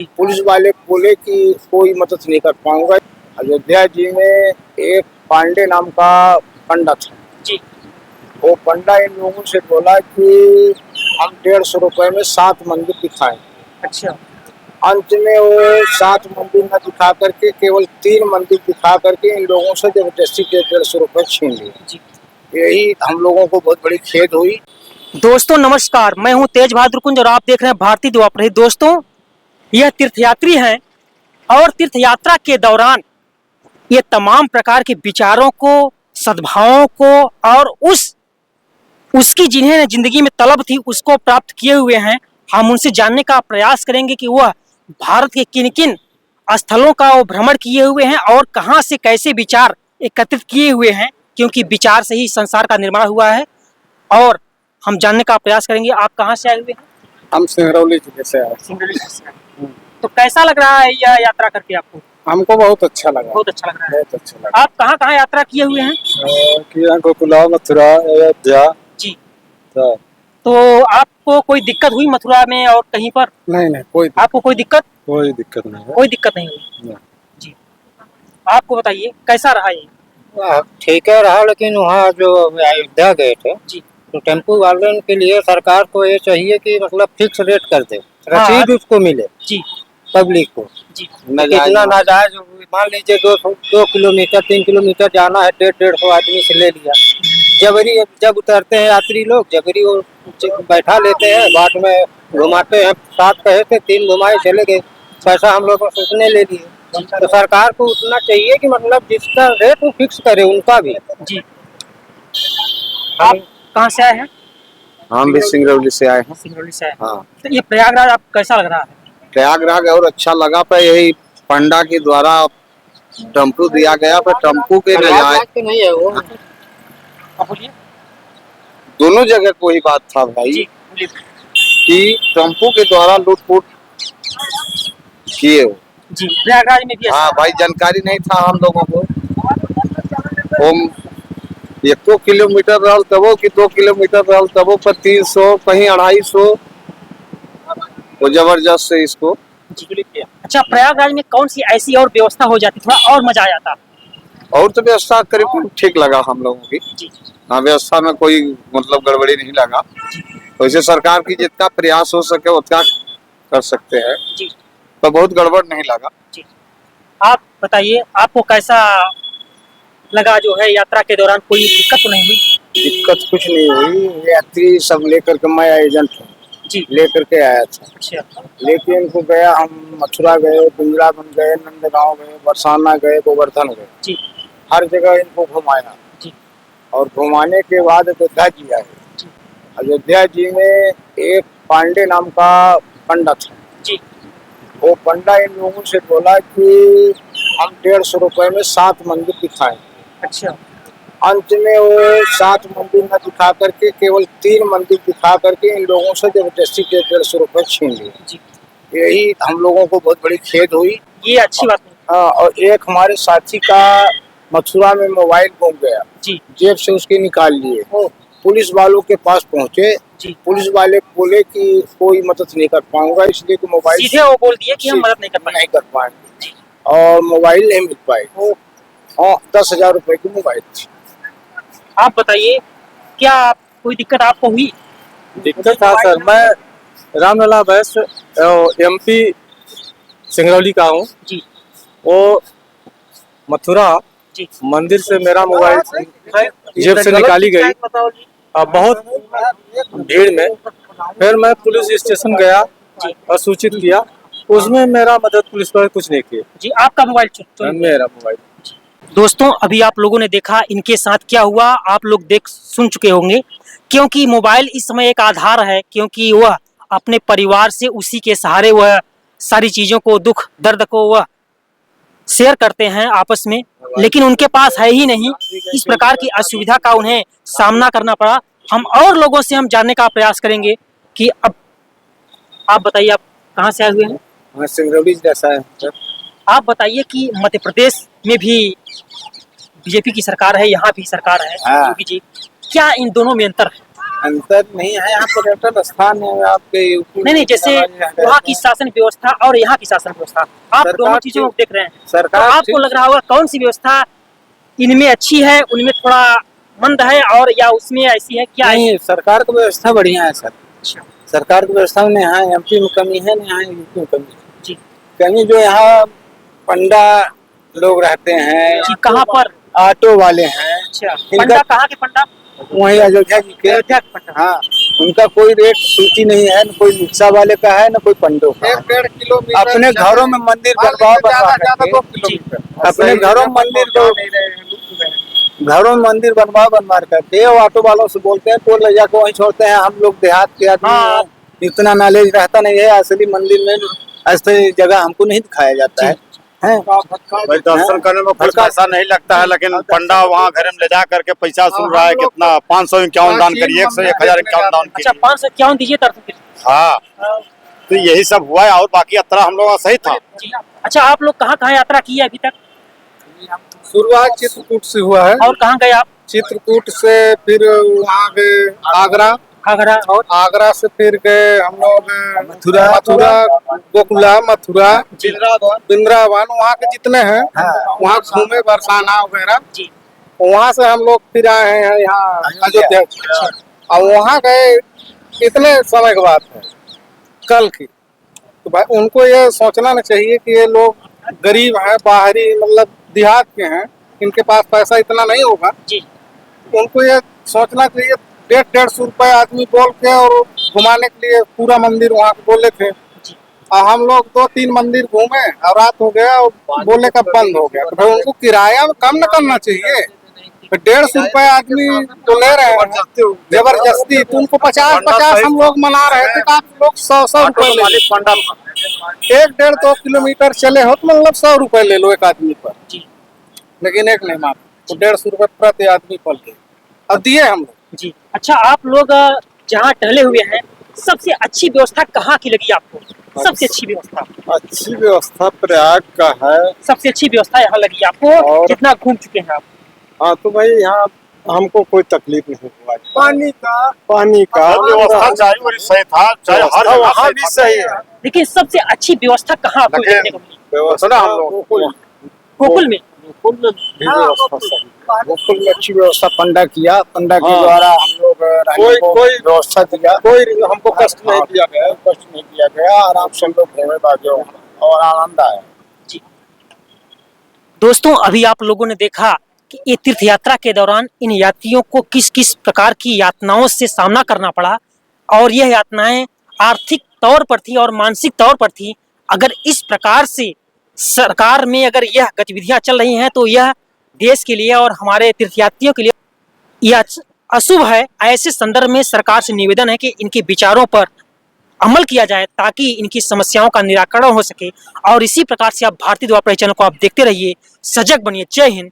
Police वाले बोले कि कोई मदद नहीं कर पाऊंगा। अयोध्या जी में एक पांडे नाम का पंडा था जी। वो पंडा इन लोगों से बोला कि हम 150 रुपए में 7 मंदिर दिखाएं। अच्छा। अंत में वो 7 मंदिर न दिखा करके केवल 3 मंदिर दिखा करके इन लोगों से जबरदस्ती 150 रुपए छीन लिए। जी। यही हम लोगों को बहुत बड़ी खेद हुई। दोस्तों नमस्कार, मैं हूं तेज बहादुर कुंज और आप देख रहे हैं भारतीय द्वापर। दोस्तों, यह तीर्थयात्री हैं और तीर्थ यात्रा के दौरान ये तमाम प्रकार के विचारों को, सद्भावों को और उसकी जिन्हें जिंदगी में तलब थी उसको प्राप्त किए हुए हैं। हम उनसे जानने का प्रयास करेंगे कि वह भारत के किन किन स्थलों का वो भ्रमण किए हुए हैं और कहां से कैसे विचार एकत्रित किए हुए हैं, क्योंकि विचार से ही संसार का निर्माण हुआ है। और हम जानने का प्रयास करेंगे। आप कहाँ से आए हुए हैं? हम सिंगरौली जिले से आए। सिंगरौली से आए। तो कैसा लग रहा है यह यात्रा करके आपको? हमको बहुत अच्छा लगा। बहुत अच्छा लग रहा है। बहुत अच्छा लगा। आप कहाँ कहाँ यात्रा किए हुए हैं? किया गोकुला, मथुरा, अयोध्या। जी। तो आपको कोई दिक्कत हुई मथुरा में और कहीं पर? नहीं आपको कोई दिक्कत नहीं है। कोई दिक्कत नहीं हुई? जी। आपको बताइए कैसा रहा ये? ठीक है रहा, लेकिन वहाँ जो अयोध्या गए थे जी। तो टेम्पू वालों के लिए सरकार को ये चाहिए कि मतलब फिक्स रेट कर दे, हाँ। रसीद उसको मिले जी। पब्लिक को। जी। कितना नाजायज, मान लीजिए 2 किलोमीटर 3 किलोमीटर जाना है, 150 आदमी से ले लिया। जबरी जब उतरते हैं यात्री लोग, जबरी वो बैठा लेते हैं, बाद में घुमाते हैं। 7 कहे थे, 3 घुमाए चले गए, पैसा हम लोगों से उतने ले लिए। तो सरकार को उतना चाहिए कि मतलब जिसका रेट वो फिक्स करे उनका भी। जी। आप कहाँ से आए हैं? हम भी सिंगरौली से आए हैं। सिंगरौली से आए। हाँ। तो ये प्रयागराज आपको कैसा लग रहा है? प्रयागराज और अच्छा लगा, पर यही पंडा के द्वारा टेम्पू दिया गया, पर टेम्पू के नहीं है वो। बोलिए। दोनों जगह कोई बात था भाई जी। कि टेम्पू के द्वारा लूट-फूट किए हो। जी। प्रयागराज में भी ऐसा? हाँ भाई, जानकारी नहीं था हम लोगों को। हम 1 किलोमीटर रहल तबो कि 2 किलोमीटर रहल तबो पर 300 कहीं 250 वो जबरदस्त से इसको। अच्छा, प्रयागराज में कौन सी ऐसी और व्यवस्था हो जाती थोड़ा और मजा आ जाता? और तो व्यवस्था करीब ठीक लगा हम लोगों की। जी। हाँ, व्यवस्था में कोई मतलब गड़बड़ी नहीं लगा। वैसे सरकार की जितना प्रयास हो सके उतना कर सकते हैं। जी। तो बहुत गड़बड़ नहीं लगा। जी। आप बताइए, आपको कैसा लगा जो है यात्रा के दौरान? कोई दिक्कत तो नहीं हुई? दिक्कत कुछ नहीं हुई। यात्री सब लेकर के, मैं एजेंट हूँ, जी। लेकर के आया था। अच्छा। लेकिन इनको गया, हम मथुरा गए, वृंदावन गए, नंदगांव गए, बरसाना गए, गोवर्धन गए। जी। हर जगह इनको घुमाया। जी। और घुमाने के बाद अयोध्या जी आए। अयोध्या जी में एक पांडे नाम का पंडा था। जी। वो पंडा इन लोगों से बोला कि हम 150 रुपए में 7 मंदिर दिखाएं। अच्छा। अंत में वो 7 मंदिर न दिखा करके केवल 3 मंदिर दिखा करके इन लोगों से जबरदस्ती 150 रुपए छीन लिए। जी। यही हम लोगों को बहुत बड़ी खेद हुई। ये अच्छी बात नहीं। हाँ, और एक हमारे साथी का मथुरा में मोबाइल गुम गया। जी। जेब से उसके निकाल लिए। पुलिस वालों के पास पहुंचे। जी। पुलिस वाले बोले कि कोई मदद नहीं कर पाऊंगा, इसलिए कि मोबाइल सीधे वो बोल दिए कि हम मदद नहीं कर पाएंगे और मोबाइल नहीं मिल पाए। हाँ, 10,000 रुपए की मोबाइल थी। आप बताइए, क्या कोई दिक्कत आपको हुई? दिक्कत था सर, मैं रामलला बैस MP सिंगरौली का हूँ। जी। वो मथुरा जी। मंदिर से मेरा मोबाइल जेब से निकाली गई और बहुत भीड़ में। फिर मैं पुलिस स्टेशन गया और सूचित किया, उसमें मेरा मदद पुलिस वाले कुछ नहीं किए। जी। आपका मोबाइल मेरा मोबाइल। दोस्तों, अभी आप लोगों ने देखा इनके साथ क्या हुआ। आप लोग देख सुन चुके होंगे, क्योंकि मोबाइल इस समय एक आधार है, क्योंकि वह अपने परिवार से उसी के सहारे वह सारी चीजों को, दुख दर्द को वह शेयर करते हैं आपस में, लेकिन उनके पास है ही नहीं। इस प्रकार की असुविधा का उन्हें सामना करना पड़ा। हम और लोगों से हम जानने का प्रयास करेंगे कि अब आप बताइए, आप कहाँ से आए हुए हैं? सिंगरौली जैसा है। आप बताइए कि मध्य प्रदेश में भी बीजेपी की सरकार है, यहाँ भी सरकार है योगी जी, क्या इन दोनों में अंतर है? अंतर नहीं है, यहाँ पर्यटन स्थान है आपके यूपी नहीं नहीं, जैसे वहाँ की शासन व्यवस्था और यहाँ की शासन व्यवस्था, आप सरकार दोनों चीजों को देख रहे हैं, तो सरकार आपको ठीक- लग रहा होगा कौन सी व्यवस्था इनमें अच्छी है, उनमें थोड़ा मंद है, और या उसमें ऐसी है क्या है? नहीं, सरकार की व्यवस्था बढ़िया है सर। सरकार की व्यवस्था में यहाँ एमपी में कमी है, ना यहाँ यूपी में कमी है। जी कमी जो यहाँ पंडा लोग रहते हैं, जी, कहाँ पर? ऑटो वाले हैं, अच्छा, इनका- पंडा कहाँ के पंडा? वही अयोध्या जी के। अयोध्या के पंडा। हाँ, उनका कोई रेट सूची नहीं है, न कोई रिक्शा वाले का है, न कोई पंडों का है। 1.5 किलोमीटर अपने घरों में मंदिर बनवा अपने घरों में मंदिर को घरों में मंदिर बनवा करके ऑटो वालों से बोलते हैं, तो ले जाकर वहीं छोड़ते हैं। हम लोग देहात के आदमी हाँ। हैं, इतना नॉलेज रहता नहीं है, असली मंदिर में ऐसी जगह हमको नहीं दिखाया जाता है। हैं? भाई दर्शन करने में कुछ पैसा नहीं लगता है, लेकिन पंडा वहाँ घर में ले जा करके पैसा सुन रहा है कितना 551 दान करिए, 151 दान अच्छा, करिए। 551 दीजिए दर्शन के लिए। हाँ, तो यही सब हुआ है, और बाकी यात्रा हम लोग का सही था। जी। अच्छा, आप लोग कहाँ कहाँ यात्रा की है अभी तक, शुरुआत चित्रकूट से हुआ है। और कहाँ गए आप? चित्रकूट से फिर वहाँ गए आगरा, आगरा, और आगरा से फिर गए हम लोग मथुरा, गोकुला, मथुरा, वृंदावन, वहाँ के जितने हैं वहाँ घूमे, बरसाना वगैरह। जी वहाँ से हम लोग फिर आए हैं यहाँ अयोध्या। और वहाँ गए इतने समय के बाद है, कल की। तो भाई उनको ये सोचना नहीं चाहिए कि ये लोग गरीब हैं, बाहरी मतलब देहात के हैं, इनके पास पैसा इतना नहीं होगा। जी उनको ये सोचना चाहिए, 150 रुपए आदमी बोल के और घुमाने के लिए पूरा मंदिर वहाँ पे बोले थे। और हम लोग 2-3 मंदिर घूमे और रात हो गया और बोले का बंद हो गया। तो भाई उनको किराया कम न करना चाहिए। 150 रुपए आदमी तो ले रहे हैं जबरदस्ती, तो उनको 50 हम लोग मना रहे थे, आप लोग 100 रुपए ले लो। पंडा 1-1.5-2 किलोमीटर चले हो तो मतलब 100 रुपए ले लो एक आदमी पर, जी लेकिन एक नहीं माना, तो 150 रुपए प्रति आदमी पर के अब दिए हम लोग। जी। अच्छा, आप लोग जहाँ टहले हुए हैं, सबसे अच्छी व्यवस्था कहाँ की लगी आपको? सबसे अच्छी व्यवस्था, अच्छी व्यवस्था प्रयाग का है। सबसे अच्छी व्यवस्था यहाँ लगी आपको, और- जितना घूम चुके हैं आप? हाँ, तो भाई यहाँ हमको कोई तकलीफ नहीं हुआ। पानी का व्यवस्था चाहिए वही सही था, चाहे हर जगह वहाँ भी सही है। लेकिन सबसे अच्छी व्यवस्था कहाँ आपको लगे- देखने को मिली? व्यवस्था हम लोग गोकुल में? गोकुल में भी व्यवस्था सही है। गोकुल में अच्छी व्यवस्था पंडा किया, पंडा के हाँ। द्वारा हम लोग रहने को कोई व्यवस्था दिया। कोई हमको कष्ट नहीं दिया गया। कष्ट नहीं दिया गया, आराम से हम लोग घूमे भागे और आनंद आया। दोस्तों, अभी आप लोगों ने देखा कि ये तीर्थ यात्रा के दौरान इन यात्रियों को किस किस प्रकार की यातनाओं से सामना करना पड़ा, और यह यातनाएं आर्थिक तौर पर थी और मानसिक तौर पर थी। अगर इस प्रकार से सरकार में अगर यह गतिविधियां चल रही हैं, तो यह देश के लिए और हमारे तीर्थयात्रियों के लिए यह अशुभ है। ऐसे संदर्भ में सरकार से निवेदन है कि इनके विचारों पर अमल किया जाए, ताकि इनकी समस्याओं का निराकरण हो सके। और इसी प्रकार से आप भारतीय द्वापर चैनल को आप देखते रहिए, सजग बनिए। जय हिंद,